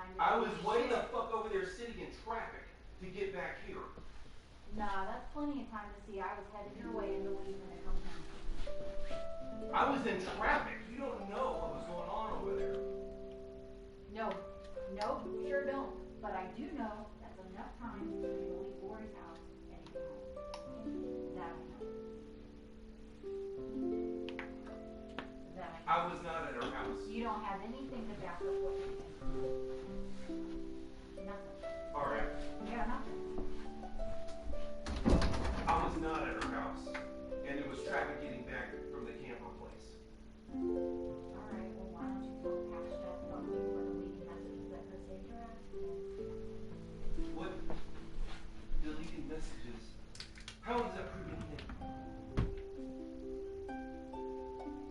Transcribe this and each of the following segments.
time to I was do way shit. the fuck over there sitting in traffic to get back here. Nah, that's plenty of time to see I was headed your way and to leave and to come home. I was in traffic. You don't know what was going on over there. No, sure don't. But I do know that's enough time for you to leave Lori's house and to come home. That I know. That I know. I was not at her house. You don't have anything to back up what you're saying. Nothing. Alright. Yeah, nothing. I was not at her house. And it was traffic getting back from the camper place. Alright, well why don't you go patch that phone for the leading messages that could save your ass? What? Deleting messages? How does that prove anything?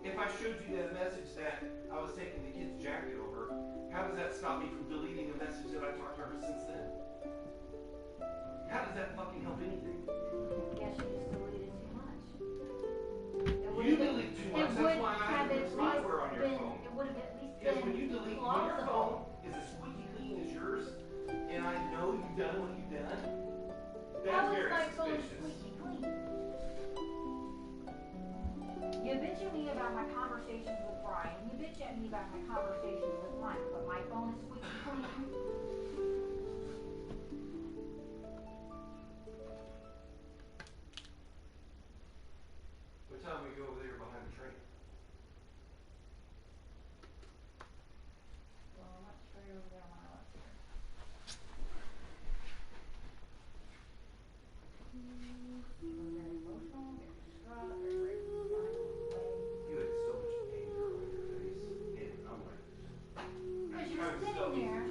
If I showed you that message that I was taking the kid's jacket over, how does that stop me from deleting a message that I talked to her since then? How does that fucking help anything? Guess you just deleted too much. You delete too much. That's why I have to put spyware on your phone. It would have at least Because been when you delete, when your phone is as squeaky clean as yours, and I know you've done what you've done, that's very my phone suspicious. squeaky clean? You bitch at me about my conversations with Brian. You bitch at me about my conversations with Mike, but my phone is squeaky clean. What time we go over there behind the train? Well, I'm not sure you're over there when I left here. You were very emotional, very distraught, very ready to die on the way. You had so much anger on your face, and I'm like, Because you're I'm sitting so there,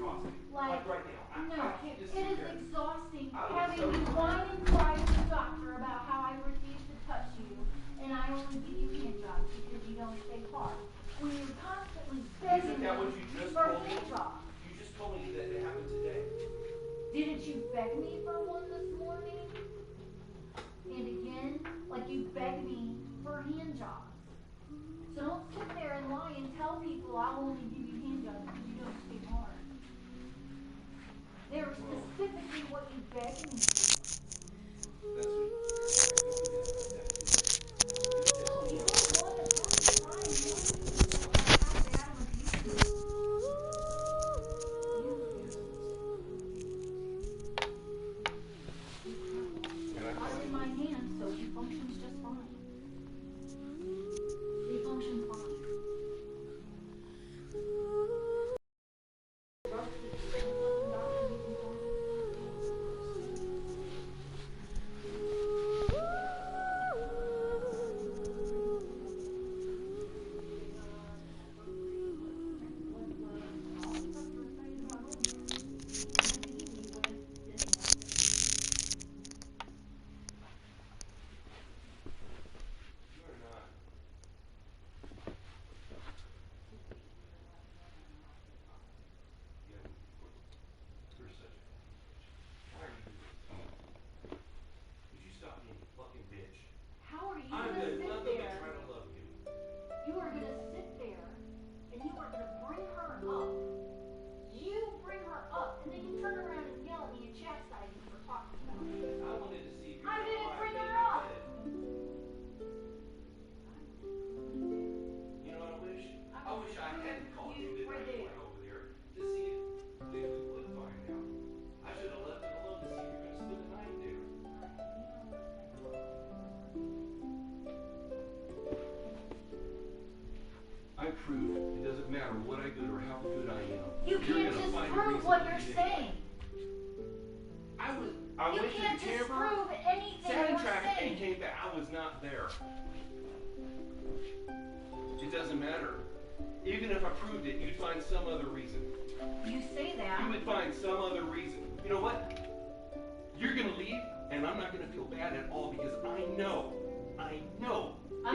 like right now. no, I can't just it sit is there. exhausting I was having so you whine and cry to the doctor about how I refuse to touch you, and I only give you hand jobs because you don't stay hard. When you're constantly begging Isn't that what you me just for told me? hand jobs. You just told me that it happened today. Didn't you beg me for one this morning? And again, like you begged me for hand jobs. So don't sit there and lie and tell people I'll only give you hand jobs because you don't stay hard. They're specifically what you begged me for. That's what. You don't want to have to try and tell people about how bad I'm abusing you. Are in my hands, so he functions just fine. He functions fine. You're not. Yeah, you're such a bitch. Why are you doing this? Would you stop being a fucking bitch? How are you I'm gonna doing sit nothing but there? trying to love you. You are gonna sit there and you are gonna bring her up. You bring her up and then you turn around and yell at me and chastise me for talking about it. I wanted to see if you I were didn't alive bring when her you up. did. You know what I wish? I wish I hadn't called you the night you went over there to see if we would find out. I should have left it alone to see if you're going to spend the night there. I proved it doesn't matter what I do or how good I am. You You're can't gonna just find a prove reason what to you're do it saying. I You went to can't the just camper, prove anything sat in you're traffic, and saying. came back. I was not there. It doesn't matter. Even if I proved it, you'd find some other reason. You say that. You would find some other reason. You know what? You're going to leave, and I'm not going to feel bad at all because I know. I'm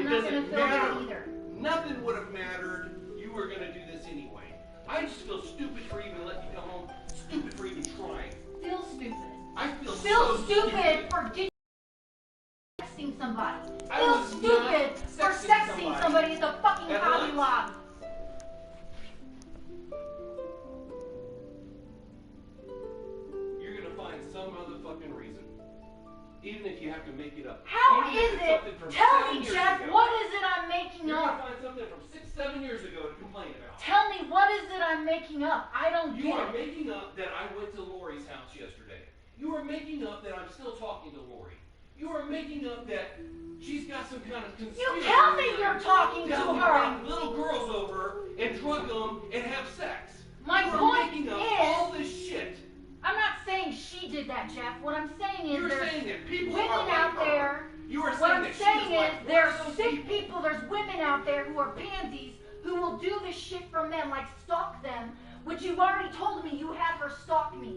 it not doesn't gonna feel matter. bad either. Nothing would have mattered. You were going to do this anyway. I just feel stupid for even letting you come home. Stupid for even trying. Feel stupid. I feel Feel so stupid for texting somebody. I Feel was stupid not for sexting sexting somebody at the fucking At Hobby lunch. Lobby. fucking reason. Even if you have to make it up. How Even if is it's it? something from Tell 7 me, years Jeff, ago. what is it I'm making You're gonna up? find something from 6, 7 years ago to complain about. Tell me, what is it I'm making up? I don't You get are it. making up that I went to Lori's house yesterday. You are making up that I'm still talking to Lori. You are making up that she's got some kind of conspiracy. You tell me you're talking to her. Bring little girls over and drug them and have sex. My you are point making up is, all this shit. I'm not saying she did that, Jeff. What I'm saying is You're there's saying that people women are like out her. there. You are What saying I'm that saying she is like is there's one of those sick people, there's women out there who are pansies who will do this shit from them, like stalk them, which you've already told me you had her stalk me.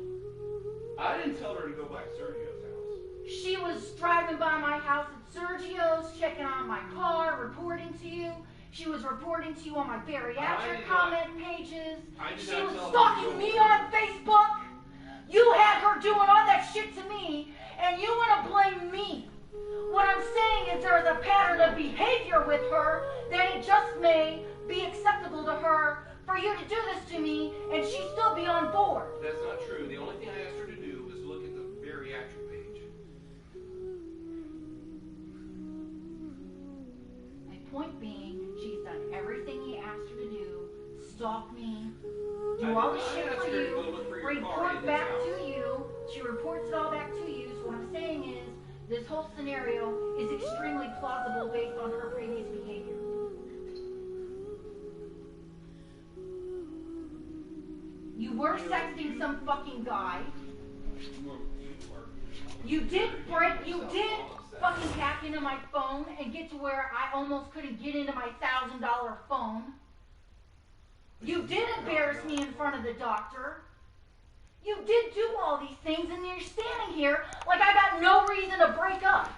I didn't tell her to go by Sergio's house. She was driving by my house at Sergio's, checking on my car, reporting to you. She was reporting to you on my bariatric comment pages. She was stalking me on Facebook. You had her doing all that shit to me, and you want to blame me. What I'm saying is there's a pattern of behavior with her that it just may be acceptable to her for you to do this to me, and she still be on board. That's not true. The only thing I asked her to do was look at the bariatric page. My point being, she's done everything he asked her to do, stalk me, do all this shit for you, report back to you. She reports it all back to you. So what I'm saying is, this whole scenario is extremely plausible based on her previous behavior. You were sexting some fucking guy. You did fucking hack into my phone and get to where I almost couldn't get into my $1,000 phone. You did embarrass me in front of the doctor. You did do all these things, and you're standing here like I got no reason to break up.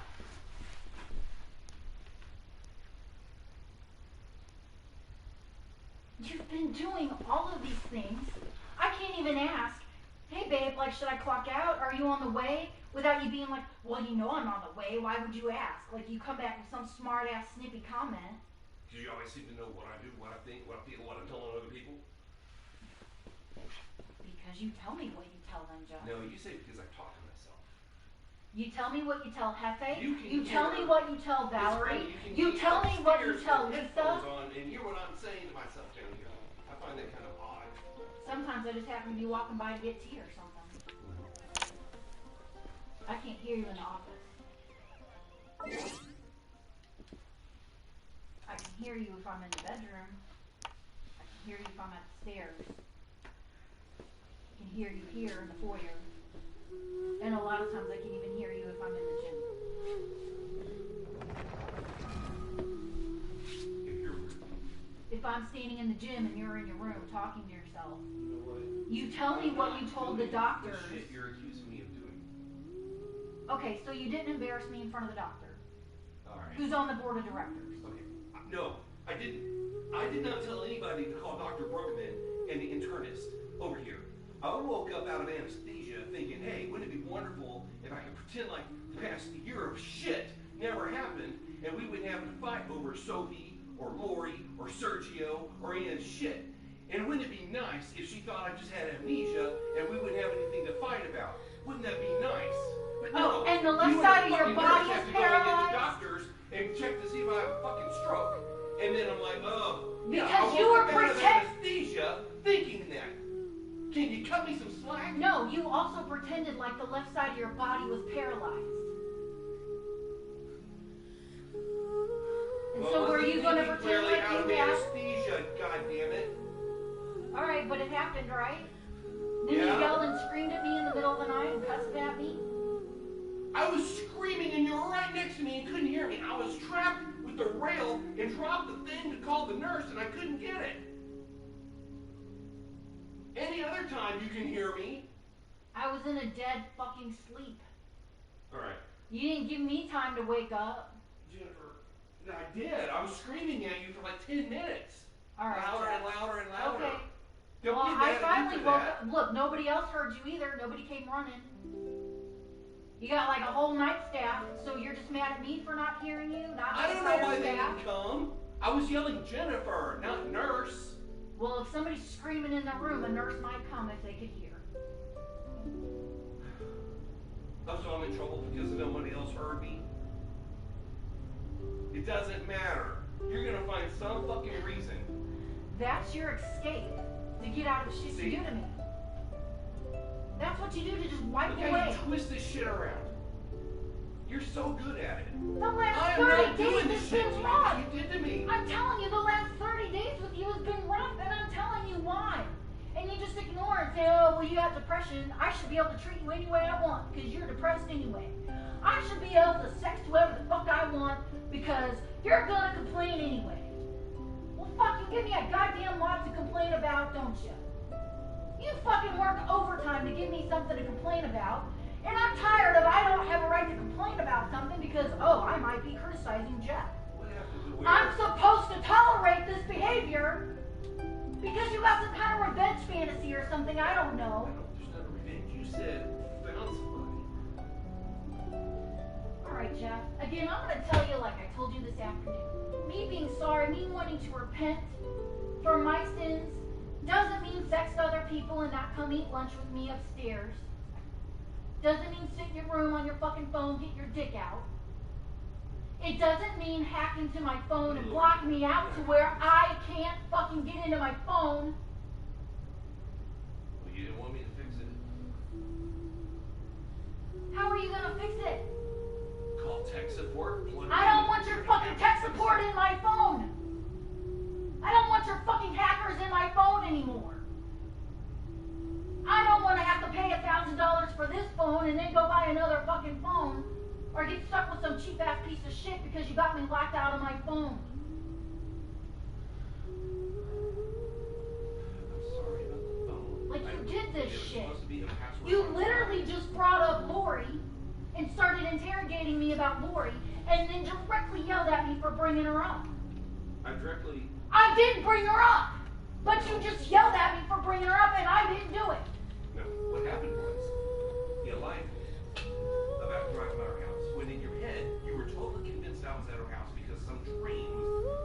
You've been doing all of these things. I can't even ask, hey babe, like, should I clock out? Are you on the way? Without you being like, well, you know I'm on the way. Why would you ask? Like, you come back with some smart-ass, snippy comment. Because you always seem to know what I do, what I think, what I feel, what I'm telling other people. Because you tell me what you tell them, Joe. No, you say because I talk to myself. You tell me what you tell Hefe. You tell me what you tell Valerie. You tell me what you tell Lisa. And hear what I'm saying to myself down here. I find that kind of odd. Sometimes I just happen to be walking by to get tea or something. I can't hear you in the office. I can hear you if I'm in the bedroom. I can hear you if I'm at the stairs. I can hear you here in the foyer. And a lot of times I can even hear you if I'm in the gym. If I'm standing in the gym and you're in your room talking to yourself, You know what? you tell me what you told the doctors. The shit you're accusing me of doing. Okay, so you didn't embarrass me in front of the doctor, Alright. who's on the board of directors. Okay. No, I didn't. I did not tell anybody to call Dr. Brookman and the internist over here. I woke up out of anesthesia thinking, hey, wouldn't it be wonderful if I could pretend like the past year of shit never happened and we wouldn't have to fight over Sophie or Lori or Sergio or any of this shit. And wouldn't it be nice if she thought I just had amnesia and we wouldn't have anything to fight about? Wouldn't that be nice? But no, Oh, and the left you and side the of your fucking body nurse is have to go and get the paralyzed? doctors and check to see if I have a fucking stroke. And then I'm like, oh. Yeah, Because I you woke were up out of pretend- anesthesia thinking that. Can you cut me some slack? No, you also pretended like the left side of your body was paralyzed. And so were you going to pretend like out of you had? anesthesia, goddammit. Alright, but it happened, right? Then Yeah. you yelled and screamed at me in the middle of the night and cussed at me? I was screaming and you were right next to me and couldn't hear me. I was trapped with the rail and dropped the thing to call the nurse and I couldn't get it. Any other time you can hear me. I was in a dead fucking sleep. Alright. You didn't give me time to wake up. Jennifer, I did. I was screaming at you for like 10 minutes. Alright. Louder Jeff. and louder and louder. Okay. Don't Well, get I mad at finally me for woke that. up. Look, nobody else heard you either. Nobody came running. You got like a whole night staff, so you're just mad at me for not hearing you? Not I the don't know entire why they staff? didn't come. I was yelling Jennifer, not nurse. Well, if somebody's screaming in the room, a nurse might come if they could hear. because nobody else heard me? It doesn't matter. You're gonna find some fucking reason. That's your escape to get out of the shit you do to me. That's what you do to just wipe Look how away. you twist this shit around. You're so good at it. The last I'm 30 not days doing the has shit been to rough. you did to me. I'm telling you, the last 30 days with you has been rough, and I'm telling you why. And you just ignore it and say, oh, well, you have depression. I should be able to treat you any way I want because you're depressed anyway. I should be able to sex whoever the fuck I want because you're gonna complain anyway. Well, fuck, you give me a goddamn lot to complain about, don't you? You fucking work overtime to give me something to complain about, and I'm tired of I don't have a right to complain about something because, oh, I might be criticizing Jeff. What happened to I'm supposed to tolerate this behavior because you got some kind of revenge fantasy or something, I don't know. There's no revenge. You said found somebody. Alright, Jeff. Again, I'm going to tell you like I told you this afternoon. Me being sorry, me wanting to repent for my sins, doesn't mean sex to other people and not come eat lunch with me upstairs. Doesn't mean sit in your room on your fucking phone, get your dick out. It doesn't mean hack into my phone and block me out to where I can't fucking get into my phone. Well, you didn't want me to fix it. How are you gonna fix it? Call tech support. I don't want your fucking tech support in my phone. I don't want your fucking hackers in my phone anymore. I don't want to have to pay $1,000 for this phone and then go buy another fucking phone or get stuck with some cheap ass piece of shit because you got me locked out of my phone. I'm sorry about the phone. Like you did this It was shit. supposed to be a password. You literally just brought up Lori and started interrogating me about Lori and then directly yelled at me for bringing her up. I didn't bring her up, but you just yelled at me for bringing her up and I didn't do it. No, what happened was, you lied about driving by our house, when in your head, you were totally convinced I was at our house because some train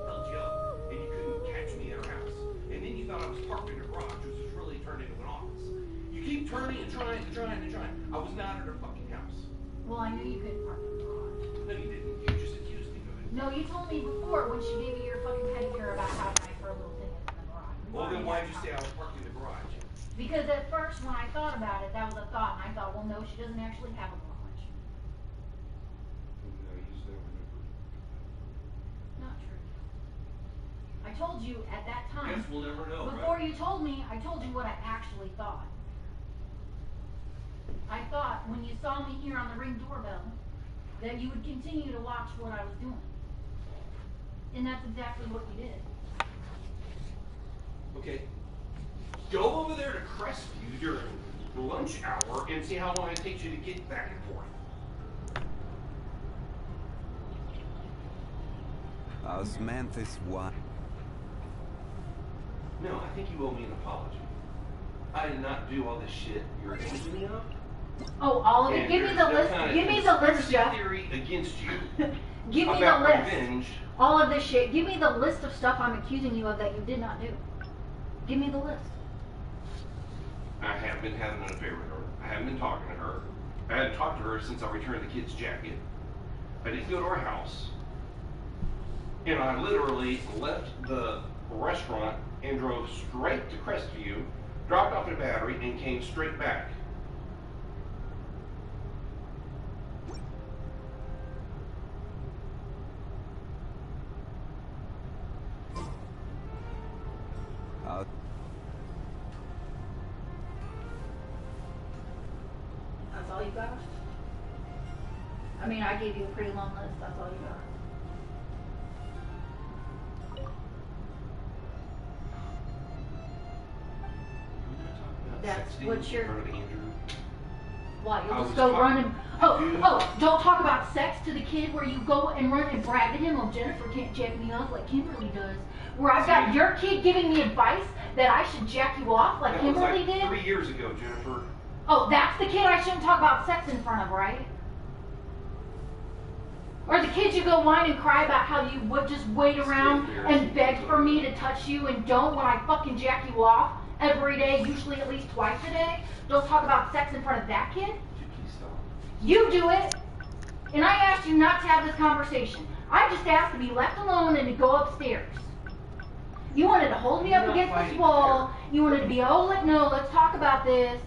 held you up, and you couldn't catch me at our house. And then you thought I was parked in the garage, which was really turned into an office. You keep turning and trying and trying and trying. I was not at our fucking house. Well, I knew you couldn't park in the garage. No, you didn't. You just accused me of it. No, you told me before when she gave you your fucking pedicure about how nice her little thing is in the garage. Well, then why'd you say I was parked in the garage? Because at first when I thought about it, that was a thought, and I thought, well, no, she doesn't actually have a garage. No, you just never remember. Not true. I told you at that time. Guess we'll never know, Before right? you told me, I told you what I actually thought. I thought when you saw me here on the Ring doorbell that you would continue to watch what I was doing. And that's exactly what you did. Okay. Go over there to Crestview during lunch hour and see how long it takes you to get back and forth. Osmanthus one. No, I think you owe me an apology. I did not do all this shit you're accusing me of. Oh, all of it? And Give me there's the no list. kind of Give me the list, conspiracy Jeff. theory against you Give me the about list. revenge. All of this shit. Give me the list of stuff I'm accusing you of that you did not do. Give me the list. I have been having an affair with her. I haven't been talking to her. I hadn't talked to her since I returned the kid's jacket. I didn't go to her house. And I literally left the restaurant and drove straight to Crestview, dropped off at Battery, and came straight back. That's all you got? I mean, I gave you a pretty long list. That's all you got. That's what you're. What, you'll I just was go talking- run and... Dude. Oh, don't talk about sex to the kid where you go and run and brag to him, oh, Jennifer can't jack me off like Kimberly does. Where I've got your kid giving me advice that I should jack you off like That was Kimberly like did? 3 years ago, Jennifer. Oh, that's the kid I shouldn't talk about sex in front of, right? Or the kids you go whine and cry about how you would just wait around and beg for me to touch you and don't when I fucking jack you off every day, usually at least twice a day? Don't talk about sex in front of that kid? Would you please stop? You do it. And I asked you not to have this conversation. I just asked to be left alone and to go upstairs. You wanted to hold me up against this wall. You wanted to be, oh, no, let's talk about this.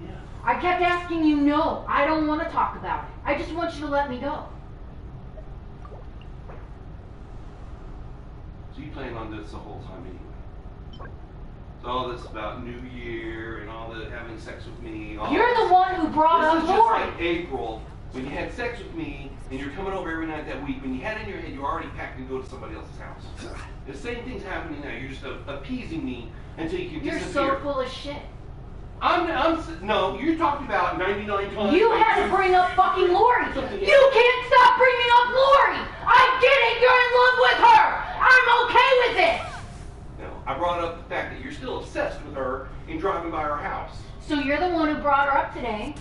Yeah. I kept asking you, no, I don't want to talk about it. I just want you to let me go. So you planned on this the whole time anyway. So all this about New Year and all the having sex with me. You're the one who brought up This is just Lori. like April, when you had sex with me and you're coming over every night that week. When you had it in your head, you already packed to go to somebody else's house. The same thing's happening now. You're just appeasing me until you can You're disappear. so full of shit. No, you talked about 99 times. You had to bring up fucking Lori. You can't stop bringing up Lori. I get it. You're in love with her. I'm okay with it. No, I brought up the fact that you're still obsessed with her and driving by her house. So you're the one who brought her up today.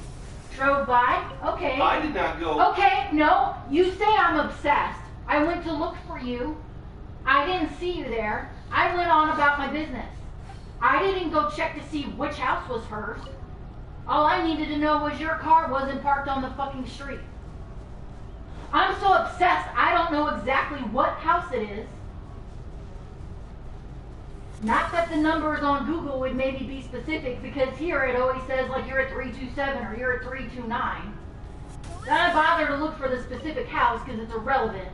Drove by? Okay. I did not go. Okay, no. You say I'm obsessed. I went to look for you. I didn't see you there. I went on about my business. I didn't go check to see which house was hers. All I needed to know was your car wasn't parked on the fucking street. I'm so obsessed, I don't know exactly what house it is. Not that the numbers on Google would maybe be specific, because here it always says like you're at 327 or you're at 329. Then I bother to look for the specific house because it's irrelevant.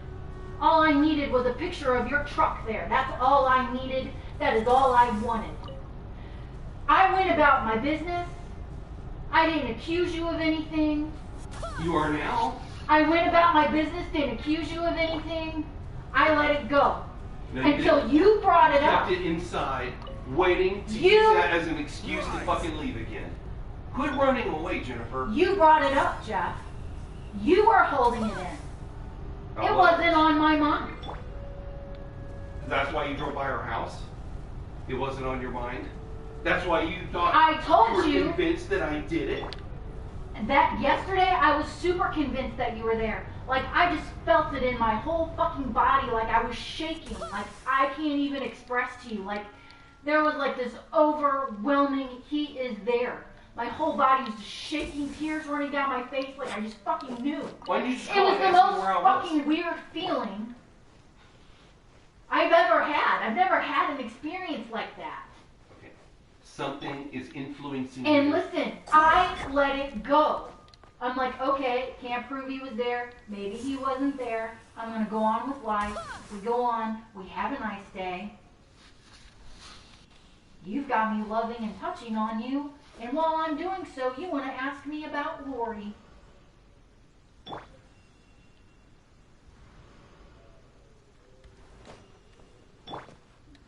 All I needed was a picture of your truck there. That's all I needed. That is all I wanted. I went about my business. I didn't accuse you of anything. You are now. I went about my business, didn't accuse you of anything. I let it go. No, Until you brought it up. Kept it inside, waiting to You- use that as an excuse to fucking leave again. Quit running away, Jennifer. You brought it up, Jeff. You were holding it in. I It was. wasn't on my mind. That's why you drove by her house? It wasn't on your mind? That's why you thought I told you were you. convinced that I did it? That yesterday, I was super convinced that you were there. Like, I just felt it in my whole fucking body. Like, I was shaking. Like, I can't even express to you. Like, there was like this overwhelming, he is there. My whole body was just shaking, tears running down my face. Like, I just fucking knew. Why didn't you just It call was and the ask me most where I was? fucking weird feeling I've ever had. I've never had an experience like that. Okay. Something is influencing And you. listen, I let it go. I'm like, okay, can't prove he was there. Maybe he wasn't there. I'm going to go on with life. We go on. We have a nice day. You've got me loving and touching on you. And while I'm doing so, you want to ask me about Lori.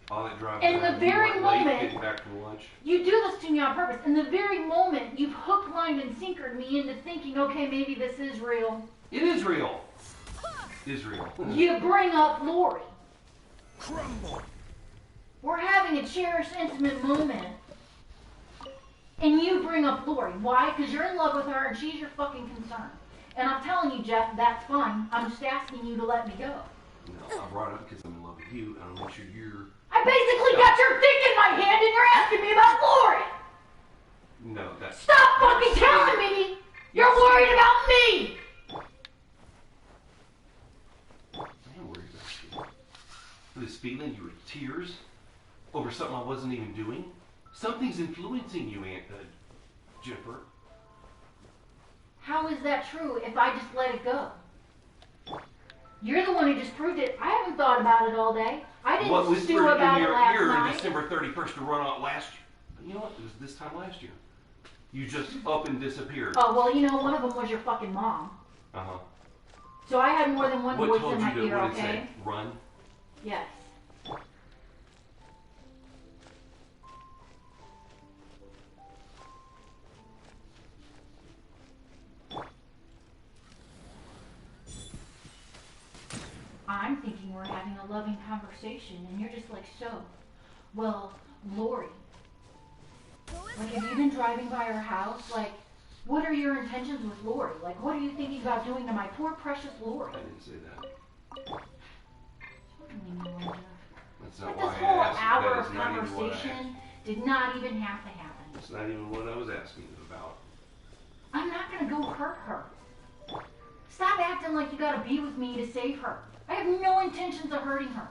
All that drive In back, the very you weren't late moment- getting back from lunch. You do this to me on purpose. In the very moment, you've hook, lined, and sinkered me into thinking, okay, maybe this is real. It is real. It is real. You bring up Lori. Crumble. We're having a cherished, intimate moment. And you bring up Lori. Why? Because you're in love with her and she's your fucking concern. And I'm telling you, Jeff, that's fine. I'm just asking you to let me go. No, I brought it up because I'm in love with you, and I want you to hear. I basically got your dick in my hand and you're asking me about Lori. No, that's. Stop fucking telling me you're worried about me. I'm worried about you. This feeling, you were tears over something I wasn't even doing. Something's influencing you, Jennifer. How is that true if I just let it go? You're the one who just proved it. I haven't thought about it all day. I What didn't whispered stew about in it your last ear night. December 31st to run out last year? You know what? It was this time last year. You just up and disappeared. Oh, well, you know, one of them was your fucking mom. Uh-huh. So I had more than one What voice told in you my to, ear, what did it okay? say? Run? Yes. I'm thinking we're having a loving conversation, and you're just like, so, well, Lori, like, have you been driving by her house? Like, what are your intentions with Lori? Like, what are you thinking about doing to my poor, precious Lori? I didn't say that. What do you mean, Jeff? That's Like, not this why whole I asked. hour That of is not even what I asked. conversation did not even have to happen. That's not even what I was asking you about. I'm not gonna go hurt her. Stop acting like you gotta be with me to save her. I have no intentions of hurting her.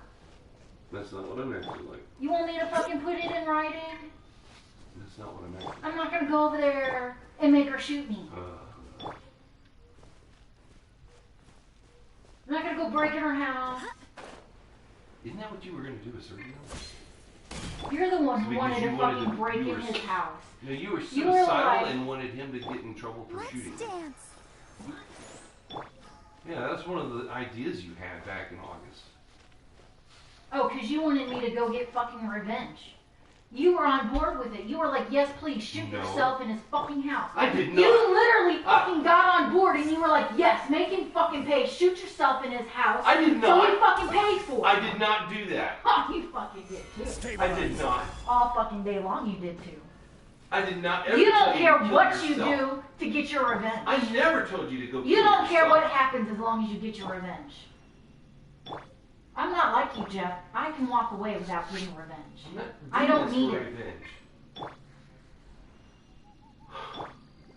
That's not what I'm acting like. You want me to fucking put it in writing? That's not what I'm acting like. I'm not gonna go over there and make her shoot me. I'm not gonna go break in her house. Isn't that what you were going to do a certain time? You're the one who Because wanted you to wanted fucking to- break you in were his s- house. No, you were You were suicidal like- and wanted him to get in trouble for shooting. Let's dance. Yeah, that's one of the ideas you had back in August. Oh, because you wanted me to go get fucking revenge. You were on board with it. You were like, yes, please, shoot No. yourself in his fucking house. I did not. You literally fucking got on board and you were like, yes, make him fucking pay. Shoot yourself in his house. I did So not. he fucking pays for it. I did not do that. Oh, you fucking did too. I did not. All fucking day long you did too. I did not ever You tell don't you care to kill what you yourself. do to get your revenge. I never told you to go You kill don't care yourself. what happens as long as you get your revenge. I'm not like you, Jeff. I can walk away without getting revenge. I'm not I doing don't this need for it. revenge.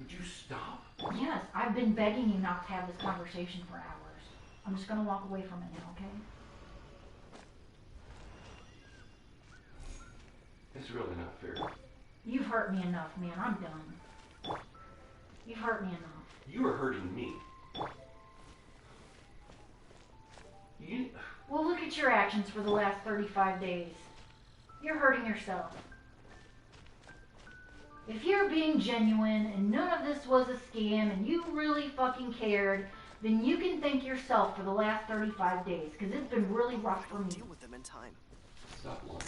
Would you stop? Yes, I've been begging you not to have this conversation for hours. I'm just gonna walk away from it now, okay? It's really not fair. You've hurt me enough, man. I'm done. You've hurt me enough. You are hurting me. You, Well, look at your actions for the last 35 days. You're hurting yourself. If you're being genuine and none of this was a scam and you really fucking cared, then you can thank yourself for the last 35 days, because it's been really rough for me. Deal with them in time. stop lying.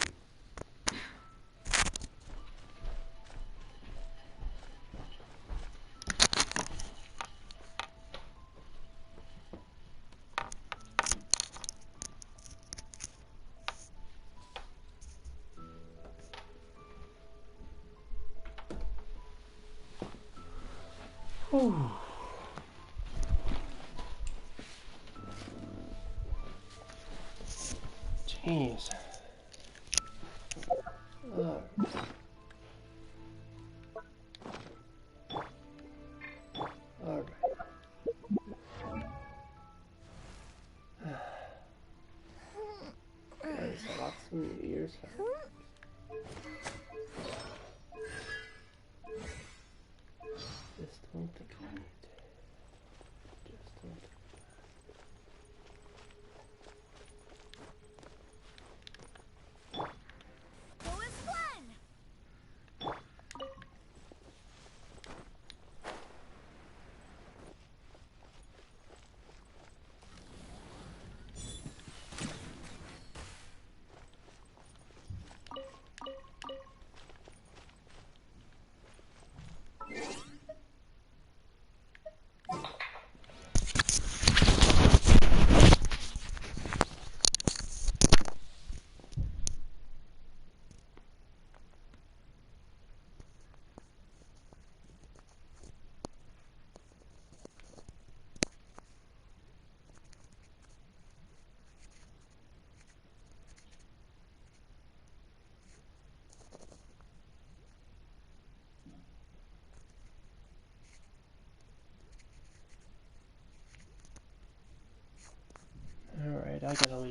Jeez. Ugh. Alright. Guys, lots of New Year's. Just don't think I need to. Just don't. Go as one. Alright, I gotta leave.